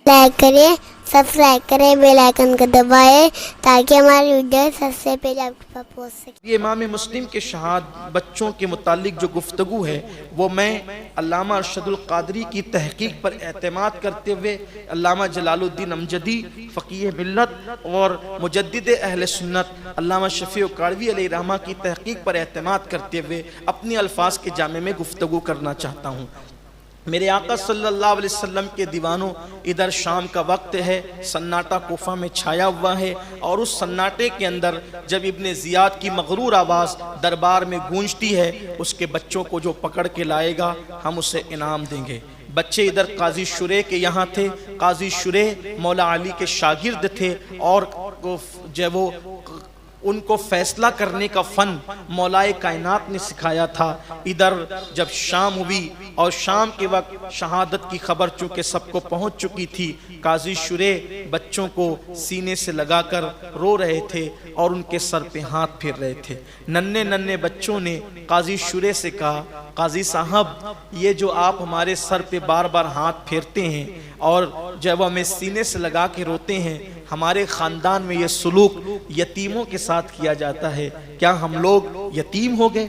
Like کریں، subscribe کریں، bell icon کو دبائیں تاکہ ہماری ویڈیو سب سے پہلے آپ کے پاس پہنچ سکے۔ یہ امام مسلم کے شہاد بچوں کے متعلق جو گفتگو ہے وہ میں علامہ ارشد القادری کی تحقیق پر اعتماد کرتے ہوئے علامہ جلال الدین امجدی فقیہ ملت اور مجدد اہل سنت علامہ شفیع کاڑوی علیہ رحمہ کی تحقیق پر اعتماد کرتے ہوئے اپنی الفاظ کے جامع میں گفتگو کرنا چاہتا ہوں۔ میرے آقا صلی اللہ علیہ وسلم کے دیوانوں، ادھر شام کا وقت ہے، سناٹا کوفہ میں چھایا ہوا ہے، اور اس سناٹے کے اندر جب ابن زیاد کی مغرور آواز دربار میں گونجتی ہے، اس کے بچوں کو جو پکڑ کے لائے گا ہم اسے انعام دیں گے۔ بچے ادھر قاضی شریح کے یہاں تھے، قاضی شریح مولا علی کے شاگرد تھے، اور جو وہ ان کو فیصلہ کرنے کا فن مولائے کائنات نے سکھایا تھا۔ ادھر جب شام ہوئی اور شام کے وقت شہادت کی خبر چونکہ سب کو پہنچ چکی تھی، قاضی شریح بچوں کو سینے سے لگا کر رو رہے تھے اور ان کے سر پہ ہاتھ پھیر رہے تھے۔ ننھے ننھے بچوں نے قاضی شریح سے کہا، قاضی صاحب یہ جو آپ ہمارے سر پہ بار بار ہاتھ پھیرتے ہیں اور جب ہمیں سینے سے لگا کے روتے ہیں، ہمارے خاندان میں یہ سلوک یتیموں کے ساتھ کیا جاتا ہے، کیا ہم لوگ یتیم ہو گئے؟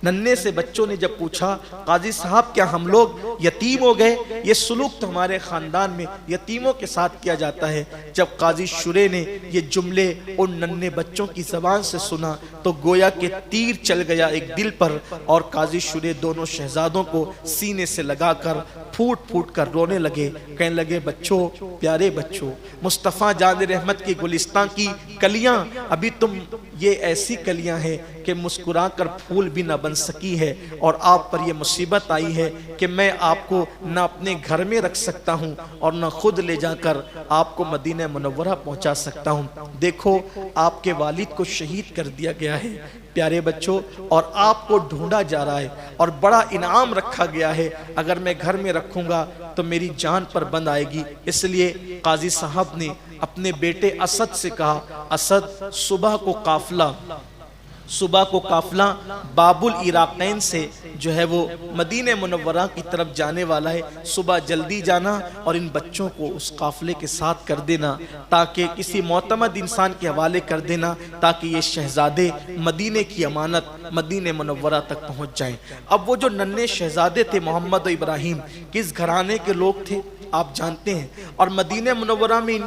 ننھے سے بچوں نے جب پوچھا، قاضی صاحب کیا ہم لوگ یتیم ہو گئے؟ یہ سلوک تو ہمارے خاندان میں یتیموں کے ساتھ کیا جاتا ہے۔ جب قاضی شریح نے یہ جملے ان ننھے بچوں کی زبان سے سنا تو گویا کہ تیر چل گیا ایک دل پر، اور قاضی شریح دونوں شہزادوں کو سینے سے لگا کر پھوٹ پھوٹ کر رونے لگے، کہنے لگے بچوں، پیارے بچوں، مصطفیٰ جان رحمت کی گلستان کی کلیاں، ابھی تم یہ ایسی کلیاں ہیں کہ مسکرا کر پھول بھی نہ بن سکی ہے، اور آپ پر یہ مصیبت آئی ہے کہ میں آپ کو نہ اپنے گھر میں رکھ سکتا ہوں اور نہ خود لے جا کر آپ کو مدینہ منورہ پہنچا سکتا ہوں۔ دیکھو آپ کے والد کو شہید کر دیا گیا ہے پیارے بچوں، اور آپ کو ڈھونڈا جا رہا ہے اور بڑا انعام رکھا گیا ہے، اگر میں گھر میں رکھوں گا تو میری جان پر بند آئے گی۔ اس لیے قاضی صاحب نے اپنے بیٹے اسد سے کہا، اسد صبح کو قافلہ باب العراقین سے جو ہے وہ مدینہ منورہ کی طرف جانے والا ہے، صبح جلدی جانا اور ان بچوں کو اس قافلے کے ساتھ کر دینا، تاکہ کسی معتمد انسان کے حوالے کر دینا، تاکہ یہ شہزادے مدینہ کی امانت مدینہ منورہ تک پہنچ جائیں۔ اب وہ جو ننھے شہزادے تھے محمد و ابراہیم، کس گھرانے کے لوگ تھے آپ جانتے ہیں، اور مدینہ منورہ میں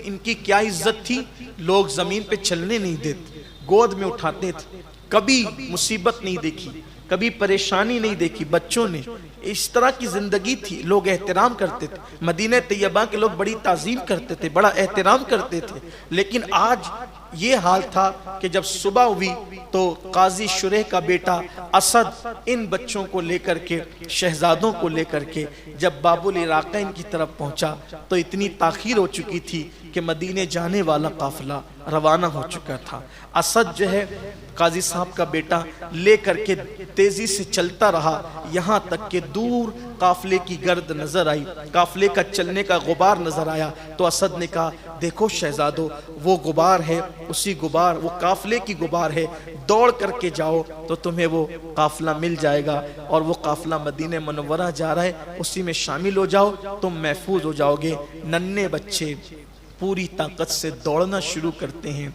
ان کی کیا عزت تھی؟ لوگ زمین پہ چلنے نہیں دیتے، گود میں اٹھاتے تھے، کبھی مصیبت نہیں دیکھی، کبھی پریشانی نہیں دیکھی بچوں نے، اس طرح کی زندگی تھی، لوگ احترام کرتے تھے، مدینہ طیبہ کے لوگ بڑی تعظیم کرتے تھے، بڑا احترام کرتے تھے۔ لیکن آج یہ حال تھا کہ جب صبح ہوئی تو قاضی شریح کا بیٹا اسد ان بچوں کو لے کر کے، شہزادوں کو لے کر کے جب باب العراقین کی طرف پہنچا تو اتنی تاخیر ہو چکی تھی کہ مدینے جانے والا قافلہ روانہ ہو چکا تھا۔ اسد جو ہے قاضی صاحب کا بیٹا لے کر کے تیزی سے چلتا رہا، یہاں تک کہ دور قافلے کی گرد نظر آئی، قافلے کا چلنے کا غبار نظر آیا تو اسد نے کہا، دیکھو شہزادو وہ غبار ہے، اسی غبار، وہ قافلے کی غبار ہے، دوڑ کر کے جاؤ تو تمہیں وہ قافلہ مل جائے گا، اور وہ قافلہ مدینہ منورہ جا رہا ہے، اسی میں شامل ہو جاؤ، تم محفوظ ہو جاؤ گے۔ ننھے بچے پوری طاقت سے دوڑنا شروع کرتے ہیں،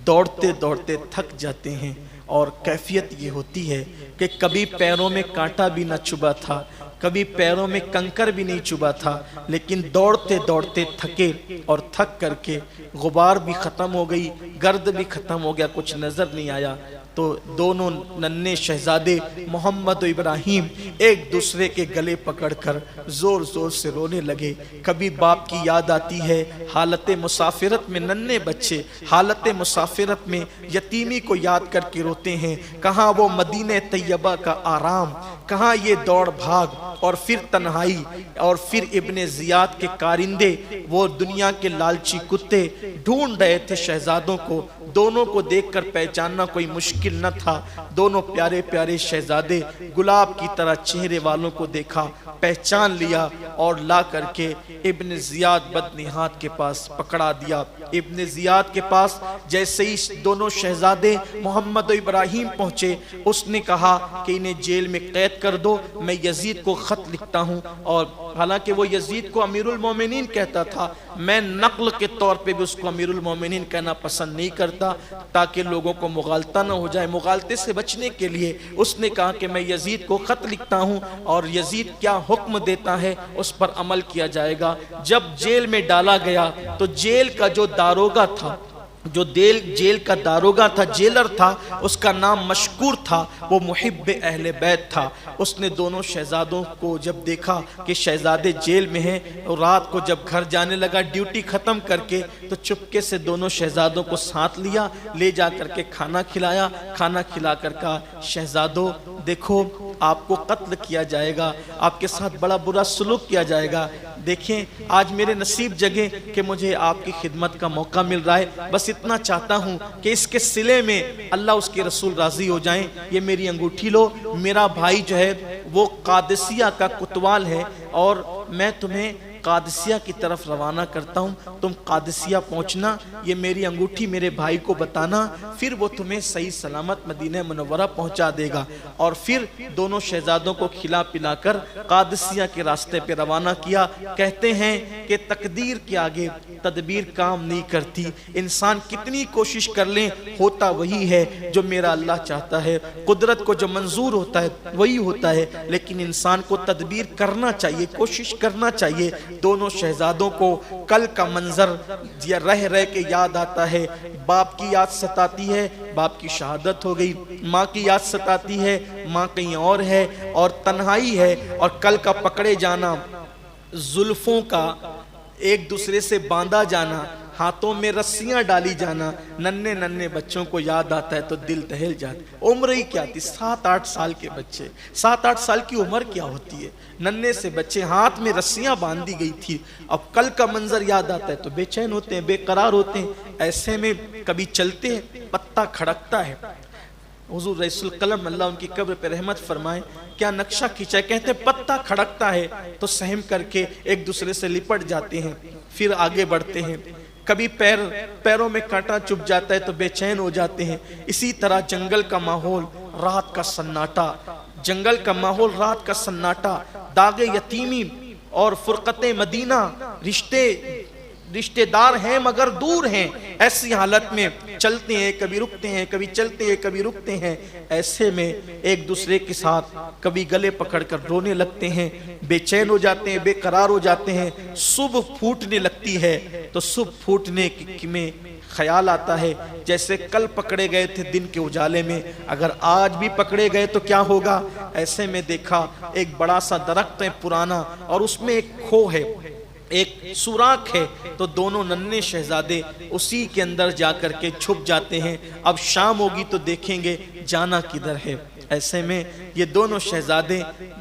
دوڑتے دوڑتے تھک جاتے ہیں، اور کیفیت یہ ہوتی ہے کہ کبھی پیروں میں کانٹا بھی نہ چبھا تھا، کبھی پیروں میں کنکر بھی نہیں چبھا تھا، لیکن دوڑتے دوڑتے تھکے، اور تھک کر کے غبار بھی ختم ہو گئی، گرد بھی ختم ہو گیا، کچھ نظر نہیں آیا، تو دونوں ننھے شہزادے محمد و ابراہیم ایک دوسرے کے گلے پکڑ کر زور زور سے رونے لگے۔ کبھی باپ کی یاد آتی ہے، حالت مسافرت میں ننھے بچے حالت مسافرت میں یتیمی کو یاد کر کے روتے ہیں، کہاں وہ مدینہ طیبہ کا آرام، کہاں یہ دوڑ بھاگ، اور پھر تنہائی، اور پھر ابن زیاد کے کارندے، وہ دنیا کے لالچی کتے ڈھونڈ رہے تھے شہزادوں کو، دونوں کو دیکھ کر پہچاننا کوئی مشکل نہ تھا دونوں پیارے پیارے شہزادے گلاب کی طرح چہرے والوں کو دیکھا، پہچان لیا اور لا کر کے ابن زیاد بدنہاد کے پاس پکڑا دیا۔ ابن زیاد کے پاس جیسے ہی دونوں شہزادے محمد و ابراہیم پہنچے، اس نے کہا کہ انہیں جیل میں قید کر دو، میں یزید کو خط لکھتا ہوں۔ اور حالانکہ وہ یزید کو امیر المومنین کہتا تھا، میں نقل کے طور پہ بھی اس کو امیر المومنین کہنا پسند نہیں کرتا تاکہ لوگوں کو مغالطہ نہ ہو جائے۔ مغالطے سے بچنے کے لیے اس نے کہا کہ میں یزید کو خط لکھتا ہوں اور یزید کیا حکم دیتا ہے اس پر عمل کیا جائے گا۔ جب جیل میں ڈالا گیا تو جیل کا جو داروغہ تھا، جو جیل کا داروغہ تھا، جیلر تھا، اس کا نام مشکور تھا، وہ محب اہل بیت تھا۔ اس نے دونوں شہزادوں کو جب دیکھا کہ شہزادے جیل میں ہیں، اور رات کو جب گھر جانے لگا ڈیوٹی ختم کر کے، تو چپکے سے دونوں شہزادوں کو ساتھ لیا، لے جا کر کے کھانا کھلایا، کھانا کھلا کر کہا شہزادوں دیکھو آپ کو قتل کیا جائے گا، آپ کے ساتھ بڑا برا سلوک کیا جائے گا، دیکھیں آج میرے نصیب جگے کہ مجھے آپ کی خدمت کا موقع مل رہا ہے، بس اتنا چاہتا ہوں کہ اس کے صلے میں اللہ اس کے رسول راضی ہو جائیں، یہ میری انگوٹھی لو، میرا بھائی جو ہے وہ قادسیہ کا کوتوال ہے اور میں تمہیں قادسیہ کی طرف روانہ کرتا ہوں، تم قادسیہ پہنچنا، یہ میری انگوٹھی میرے بھائی کو بتانا، پھر وہ تمہیں صحیح سلامت مدینہ منورہ پہنچا دے گا۔ اور پھر دونوں شہزادوں کو کھلا پلا کر قادسیہ کے راستے پہ روانہ کیا۔ کہتے ہیں کہ تقدیر کے آگے تدبیر کام نہیں کرتی، انسان کتنی کوشش کر لیں ہوتا وہی ہے جو میرا اللہ چاہتا ہے، قدرت کو جو منظور ہوتا ہے وہی ہوتا ہے، لیکن انسان کو تدبیر کرنا چاہیے، کوشش کرنا چاہیے۔ دونوں شہزادوں کو کل کا منظر رہ رہ کے یاد آتا ہے، باپ کی یاد ستاتی ہے، باپ کی شہادت ہو گئی، ماں کی یاد ستاتی ہے، ماں کہیں اور ہے اور تنہائی ہے، اور کل کا پکڑے جانا، زلفوں کا ایک دوسرے سے باندھا جانا، ہاتھوں میں رسیاں ڈالی جانا، ننھے ننھے بچوں کو یاد آتا ہے تو دل دہل جاتا ہے۔ عمر ہی کیا تھی، 7-8 سال کے بچے، 7-8 سال کی عمر کیا ہوتی ہے، ننھے سے بچے، ہاتھ میں رسیاں باندھی گئی تھی، اب کل کا منظر یاد آتا ہے تو بے چین ہوتے ہیں، بے قرار ہوتے ہیں۔ ایسے میں کبھی چلتے ہیں پتا کھڑکتا ہے، حضور رئیس القلم اللہ ان کی قبر پہ رحمت فرمائے، کیا نقشہ کھینچا ہے، کہتے ہیں پتا کھڑکتا ہے تو سہم کر کے ایک دوسرے سے لپٹ جاتے ہیں، پھر آگے بڑھتے ہیں۔ کبھی پیروں میں کانٹا چپ جاتا ہے تو بے چین ہو جاتے ہیں۔ اسی طرح جنگل کا ماحول، رات کا سناٹا، جنگل کا ماحول، رات کا سناٹا، داغ یتیمی اور فرقت مدینہ، رشتے دار ہیں مگر دور ہیں، ایسی حالت میں چلتے ہیں، کبھی رکتے ہیں، کبھی چلتے ہیں، کبھی رکتے ہیں، ایسے میں ایک دوسرے کے ساتھ کبھی گلے پکڑ کر رونے لگتے ہیں، بے چین ہو جاتے ہیں، بے قرار ہو جاتے ہیں۔ صبح پھوٹنے لگتی ہے تو صبح پھوٹنے میں خیال آتا ہے جیسے کل پکڑے گئے تھے دن کے اجالے میں، اگر آج بھی پکڑے گئے تو کیا ہوگا۔ ایسے میں دیکھا ایک بڑا سا درخت ہے پرانا اور اس میں ایک کھو ہے، ایک سوراخ ہے، تو دونوں ننھے شہزادے اسی کے اندر جا کر کے چھپ جاتے ہیں، اب شام ہوگی تو دیکھیں گے جانا کدھر ہے۔ ایسے میں یہ دونوں شہزادے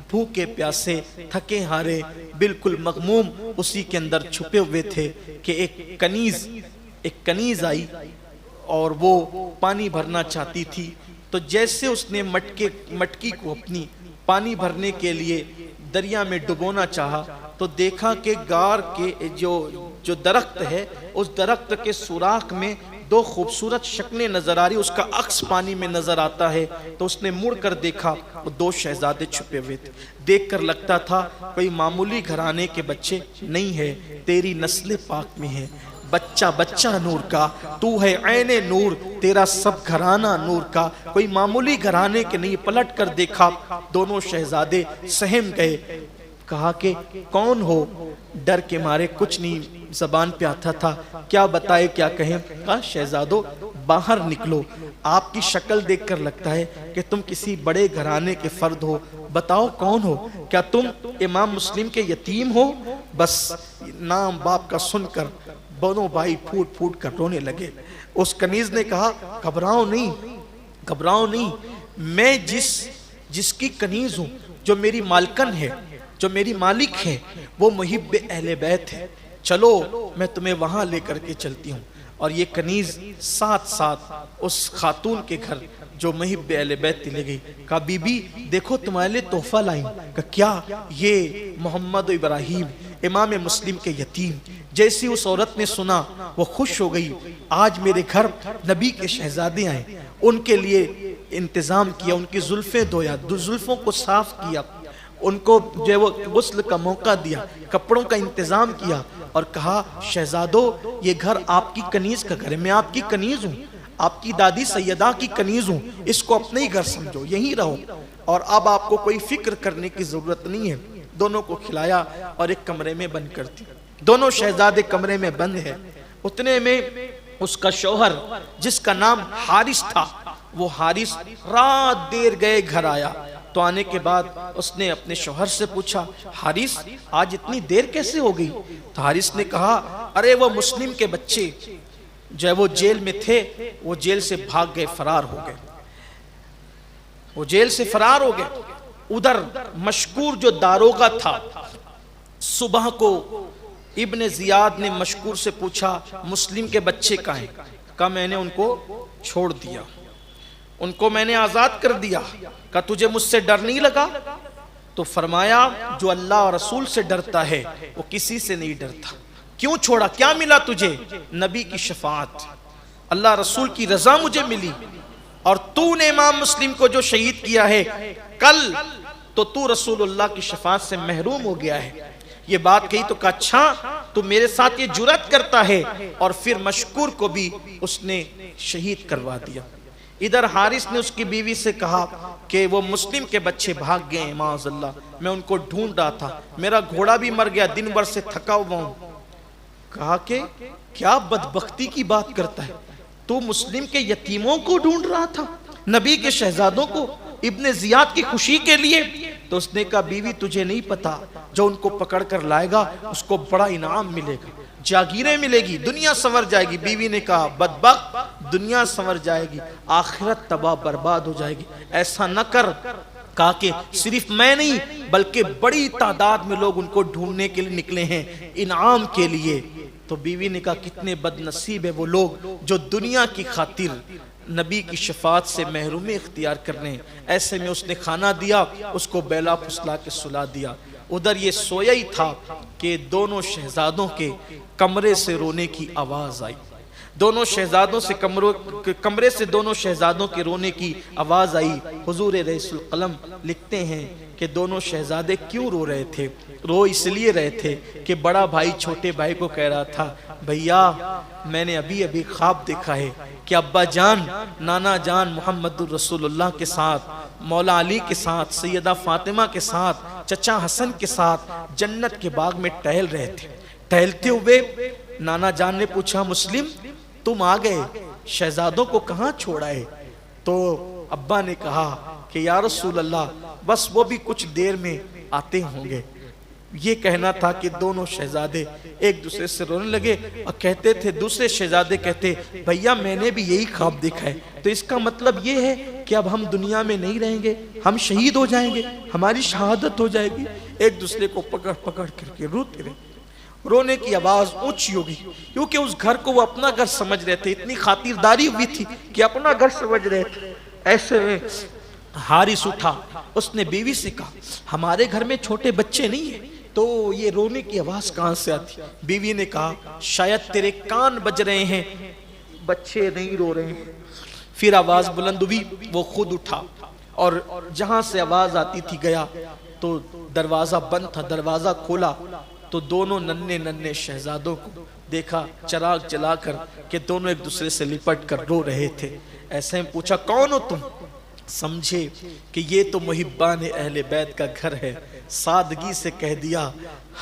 بھوکے پیاسے تھکے ہارے بالکل مغموم اسی کے اندر چھپے ہوئے تھے کہ ایک کنیز آئی اور وہ پانی بھرنا چاہتی تھی، تو جیسے اس نے مٹکی کو اپنی پانی بھرنے کے لیے دریا میں ڈبونا چاہا تو دیکھا کہ گار کے جو درخت ہے اس درخت کے سوراخ میں دو خوبصورت شکلیں نظر آ رہی، اس کا عکس پانی میں نظر آتا ہے، تو اس نے مڑ کر دیکھا وہ دو شہزادے چھپے ہوئے تھے۔ دیکھ کر لگتا تھا کوئی معمولی گھرانے کے بچے نہیں ہے، تیری نسل پاک میں ہے، بچہ نور کا، تو ہے عین نور، تیرا سب گھرانہ نور کا، کوئی معمولی گھرانے کے نہیں۔ پلٹ کر دیکھا دونوں شہزادے سہم گئے، کہا کہ کون ہو، ڈر کے مارے کچھ نہیں زبان پہ آتا تھا، کیا بتائے کیا کہیں، کہا شہزادو باہر نکلو، آپ کی شکل دیکھ کر لگتا ہے کہ تم کسی بڑے گھرانے کے فرد ہو، بتاؤ کون ہو، کیا تم امام مسلم کے یتیم ہو؟ بس نام باپ کا سن کر دونوں بھائی پھوٹ پھوٹ کر رونے لگے۔ اس کنیز نے کہا گھبراؤ نہیں، میں جس کی کنیز ہوں، جو میری مالکن ہے، جو میری مالک ہے، وہ محب اہل بیت ہے، چلو میں تمہیں وہاں لے کر کے چلتی ہوں۔ اور یہ کنیز ساتھ ساتھ اس خاتون کے گھر جو محب اہل بیت لے گئی. کہا بی بی دیکھو تمہارے لیے تحفہ لائیں. کہا کیا؟ یہ محمد و ابراہیم امام مسلم کے یتیم. جیسی اس عورت نے سنا وہ خوش ہو گئی. آج میرے گھر نبی کے شہزادے آئے, ان کے لیے انتظام کیا, ان کی زلفیں دھویا, زلفوں کو صاف کیا, ان کو جو ہے وہ غسل کا موقع دیا, کپڑوں کا انتظام کیا اور کہا شہزادو یہ گھر آپ کی کنیز کا گھر ہے, میں آپ کی کنیز ہوں, آپ کی دادی سیدہ کی کنیز ہوں, اس کو اپنے ہی گھر سمجھو, یہیں رہو, اور اب آپ کو کوئی فکر کرنے کی ضرورت نہیں ہے. دونوں کو کھلایا اور ایک کمرے میں بند کر دیا. دونوں شہزادے کمرے میں بند ہیں. اتنے میں اس کا شوہر جس کا نام حارث تھا, وہ حارث رات دیر گئے گھر آیا. تو آنے کے بعد اس نے اپنے شوہر سے پوچھا حارث آج اتنی دیر کیسے ہو گئی؟ تو حارث نے کہا ارے وہ مسلم کے بچے جو ہے وہ جیل میں تھے, وہ جیل سے بھاگ گئے, فرار ہو گئے, وہ جیل سے فرار ہو گئے. ادھر مشکور جو داروغہ تھا, صبح کو ابن زیاد نے مشکور سے پوچھا مسلم کے بچے کہاں ہیں؟ کہا میں نے ان کو چھوڑ دیا, ان کو میں نے آزاد کر دیا. کہا تجھے مجھ سے ڈر نہیں لگا؟ تو فرمایا جو اللہ اور رسول سے ڈرتا ہے وہ کسی سے نہیں ڈرتا. کیوں چھوڑا؟ کیا ملا تجھے؟ نبی کی شفاعت, اللہ رسول کی رضا مجھے ملی, اور تو نے امام مسلم کو جو شہید کیا ہے کل تو رسول اللہ کی شفاعت سے محروم ہو گیا ہے. یہ بات کہی تو کہا اچھا تو میرے ساتھ یہ جرات کرتا ہے, اور پھر مشکور کو بھی اس نے شہید کروا دیا. ادھر حارث نے اس کی بیوی سے کہا کہ وہ مسلم کے بچے بھاگ گئے ہیں معاذ اللہ, میں ان کو ڈھونڈ رہا تھا, میرا گھوڑا بھی مر گیا, دن بھر سے تھکا ہوا ہوں. کہا کہ کیا بدبختی کی بات کرتا ہے, تو مسلم کے یتیموں کو ڈھونڈ رہا تھا, نبی کے شہزادوں کو, ابن زیاد کی خوشی کے لیے؟ تو اس نے کہا بیوی تجھے نہیں پتا, جو ان کو پکڑ کر لائے گا اس کو بڑا انعام ملے گا, جاگیریں ملے گی, دنیا سنور جائے گی. بیوی نے کہا بدبخت دنیا سنور جائے گی, آخرت تباہ برباد ہو جائے گی, ایسا نہ کر. کہا کہ صرف میں نہیں بلکہ بڑی تعداد میں لوگ ان کو ڈھونڈنے کے لیے نکلے ہیں انعام کے لیے. تو بیوی نے کہا کتنے بد نصیب ہے وہ لوگ جو دنیا کی خاطر نبی کی شفاعت سے محرومی اختیار کرنے. ایسے میں اس نے کھانا دیا, اس کو بیلا پھسلا کے سلا دیا. ادھر یہ سویا ہی تھا کہ دونوں شہزادوں کے کمرے سے رونے کی آواز آئی. دونوں شہزادوں سے کمرے سے دونوں شہزادوں کے رونے کی آواز آئی. حضور رئیس القلم لکھتے ہیں کہ دونوں شہزادے کیوں رو رہے تھے؟ رو اس لیے رہے تھے کہ بڑا بھائی چھوٹے بھائی کو کہہ رہا تھا بھیا میں نے ابھی خواب دیکھا ہے کہ ابا جان نانا جان محمد الرسول اللہ کے ساتھ, مولا علی کے ساتھ, سیدہ فاطمہ کے ساتھ, چچا حسن کے ساتھ جنت کے باغ میں ٹہل رہے تھے. ٹہلتے ہوئے نانا جان نے پوچھا مسلم تم آ گئے, شہزادوں کو کہاں چھوڑا ہے؟ تو ابا نے کہا کہ یا رسول اللہ بس وہ بھی کچھ دیر میں آتے ہوں گے. یہ کہنا تھا کہ دونوں شہزادے ایک دوسرے سے رونے لگے اور کہتے تھے, دوسرے شہزادے کہتے بھیا میں نے بھی یہی خواب دیکھا ہے, تو اس کا مطلب یہ ہے کہ اب ہم دنیا میں نہیں رہیں گے, ہم شہید ہو جائیں گے, ہماری شہادت ہو جائے گی. ایک دوسرے کو پکڑ کر کے روتے رہے. رونے کی آواز اونچی ہوگی کیونکہ اس گھر کو وہ اپنا گھر سمجھ رہے تھے, اتنی خاطرداری ہوئی تھی کہ اپنا گھر سمجھ رہے تھے. ایسے میں حارث اٹھا, اس نے بیوی سے کہا ہمارے گھر میں چھوٹے بچے نہیں ہیں تو یہ رونے کی آواز کہاں سے آتی؟ بیوی نے کہا شاید تیرے کان بج رہے ہیں, بچے نہیں رو رہے ہیں. پھر آواز بلند ہوئی, وہ خود اٹھا اور جہاں سے آواز آتی تھی گیا تو دروازہ بند تھا, دروازہ کھولا تو دونوں ننھے شہزادوں کو دیکھا چراغ جلا کر کہ دونوں ایک دوسرے سے لپٹ کر رو رہے تھے. ایسے میں پوچھا کون ہو تم؟ سمجھے کہ یہ تو محبان اہل بیت کا گھر ہے. سادگی سے کہہ دیا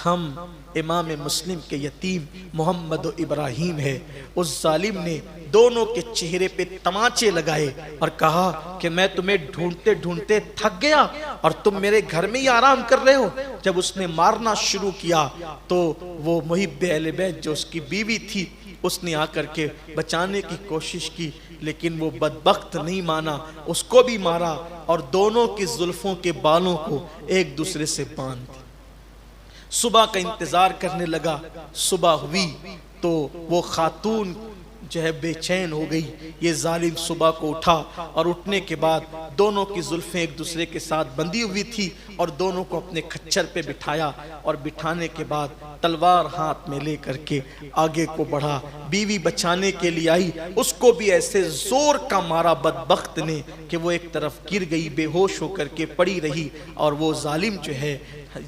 ہم امام مسلم کے یتیم محمد و ابراہیم ہے. اس ظالم نے دونوں کے چہرے پہ تماچے لگائے اور کہا کہ میں تمہیں ڈھونڈتے ڈھونڈتے تھک گیا اور تم میرے گھر میں ہی آرام کر رہے ہو. جب اس نے مارنا شروع کیا تو وہ محب اہل بیت جو اس کی بیوی تھی اس نے آ کر کے بچانے کی کوشش کی, لیکن وہ بدبخت نہیں مانا, اس کو بھی مارا اور دونوں کی زلفوں کے بالوں کو ایک دوسرے سے باندھ دیا. صبح کا انتظار کرنے لگا. صبح ہوئی تو وہ خاتون جو ہے بے چین ہو گئی۔ یہ ظالم صبح کو اٹھا اور اٹھنے کے بعد دونوں کی زلفیں ایک دوسرے کے ساتھ بندھی ہوئی تھی اور دونوں کو اپنے کھچر پہ بٹھایا اور بٹھانے کے بعد تلوار ہاتھ میں لے کر کے آگے کو بڑھا۔ بیوی بچانے کے لیے آئی، اس کو بھی ایسے زور کا مارا بدبخت نے کہ وہ ایک طرف گر گئی، بے ہوش ہو کر کے پڑی رہی۔ اور وہ ظالم جو ہے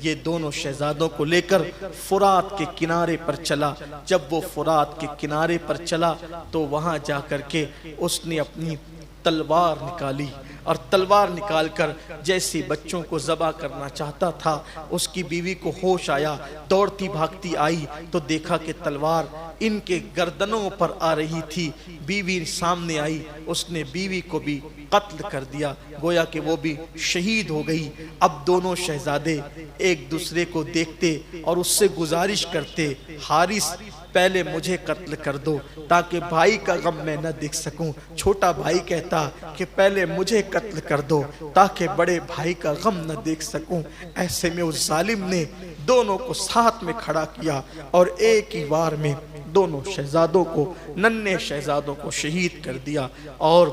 یہ دونوں شہزادوں کو لے کر فرات کے کنارے پر چلا۔ جب وہ فرات کے کنارے پر چلا تو وہاں جا کر کے اس نے اپنی تلوار نکالی اور تلوار نکال کر جیسے بچوں کو ذبح کرنا چاہتا تھا، اس کی بیوی کو ہوش آیا، دوڑتی بھاگتی آئی تو دیکھا کہ تلوار ان کے گردنوں پر آ رہی تھی۔ بیوی سامنے آئی، اس نے بیوی کو بھی قتل کر دیا، گویا کہ وہ بھی شہید ہو گئی۔ اب دونوں شہزادے ایک دوسرے کو دیکھتے اور اس سے گزارش کرتے، حارث پہلے مجھے قتل کر دو تاکہ بھائی کا غم میں نہ دیکھ سکوں۔ چھوٹا بھائی کہتا کہ پہلے مجھے قتل کر دو تاکہ بڑے بھائی کا غم نہ دیکھ سکوں۔ ایسے میں اس ظالم نے دونوں کو ساتھ میں کھڑا کیا اور ایک ہی وار میں دونوں شہزادوں کو، ننھے شہزادوں کو شہید کر دیا اور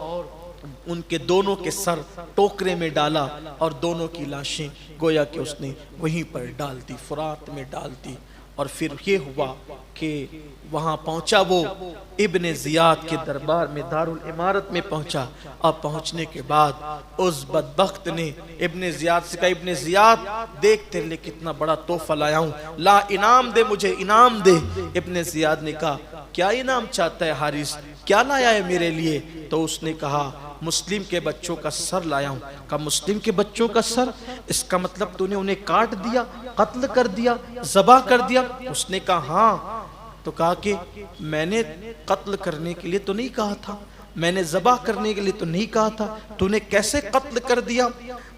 ان کے دونوں کے سر ٹوکرے میں ڈالا اور دونوں کی لاشیں گویا کہ اس نے وہیں پر ڈال دی، فرات میں ڈال دی۔ اور پھر یہ ہوا کہ وہاں پہنچا وہ ابن زیاد کے دربار میں، دارالامارت میں پہنچا۔ اور پہنچنے کے بعد اس بدبخت نے ابن زیاد سے کہا، ابن زیاد دیکھ تیرے لئے کتنا بڑا تحفہ لایا ہوں، لا انعام دے، مجھے انعام دے۔ ابن زیاد نے کہا کیا انعام چاہتا ہے حارث، کیا لایا ہے میرے لیے؟ تو اس نے کہا مسلم کے بچوں کا سر لایا ہوں۔ کہا مسلم کے بچوں کا سر، اس کا مطلب تو نے انہیں کاٹ دیا، قتل کر دیا، ذبح کر دیا؟ اس نے کہا ہاں۔ تو کہا کہ میں نے قتل کرنے کے لیے تو نہیں کہا تھا، میں نے ذبح کرنے کے لیے تو نہیں کہا تھا، تو نے کیسے قتل کر دیا؟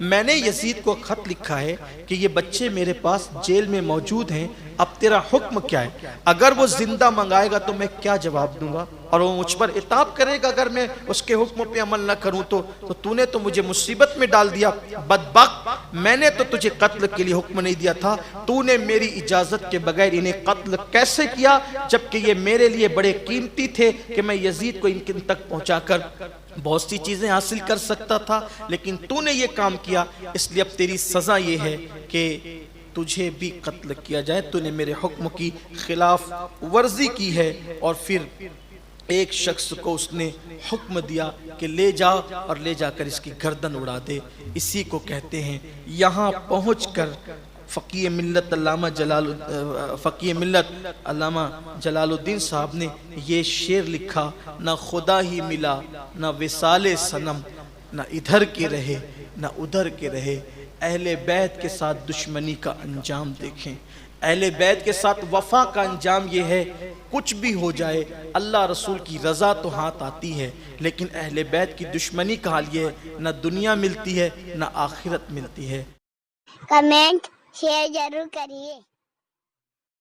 میں نے یزید کو خط لکھا ہے کہ یہ بچے میرے پاس جیل میں موجود ہیں، اب تیرا حکم کیا ہے؟ اگر وہ زندہ منگائے گا تو میں کیا جواب دوں گا، اور وہ مجھ پر عتاب کرے گا اگر میں اس کے حکم پہ عمل نہ کروں تو نے تو مجھے مصیبت میں ڈال دیا۔ بدبخت، میں نے تو تجھے قتل کے لیے حکم نہیں دیا تھا، تو نے میری اجازت کے بغیر انہیں قتل کیسے کیا، جبکہ یہ میرے لیے بڑے قیمتی تھے کہ میں یزید کو ان تک پہنچا کر بہت سی چیزیں حاصل کر سکتا تھا، لیکن تو نے یہ کام کیا، اس لیے اب تیری سزا یہ ہے کہ تجھے بھی قتل کیا جائے، تو نے میرے حکم کی خلاف ورزی کی ہے۔ اور پھر ایک شخص کو اس نے حکم دیا کہ لے جا اور لے جا کر اس کی گردن اڑا دے۔ اسی کو کہتے ہیں یہاں پہنچ کر فقیہ ملت علامہ جلال الدین صاحب نے یہ شعر لکھا، نہ خدا ہی ملا نہ وصال صنم، نہ ادھر کے رہے نہ ادھر کے رہے۔ اہل بیت کے ساتھ دشمنی کا انجام دیکھیں، اہل بیت کے ساتھ وفا کا انجام یہ ہے، کچھ بھی ہو جائے اللہ رسول کی رضا تو ہاتھ آتی ہے، لیکن اہل بیت کی دشمنی کا حال یہ ہے نہ دنیا ملتی ہے نہ آخرت ملتی ہے۔ کمنٹ شیئر ضرور کریے۔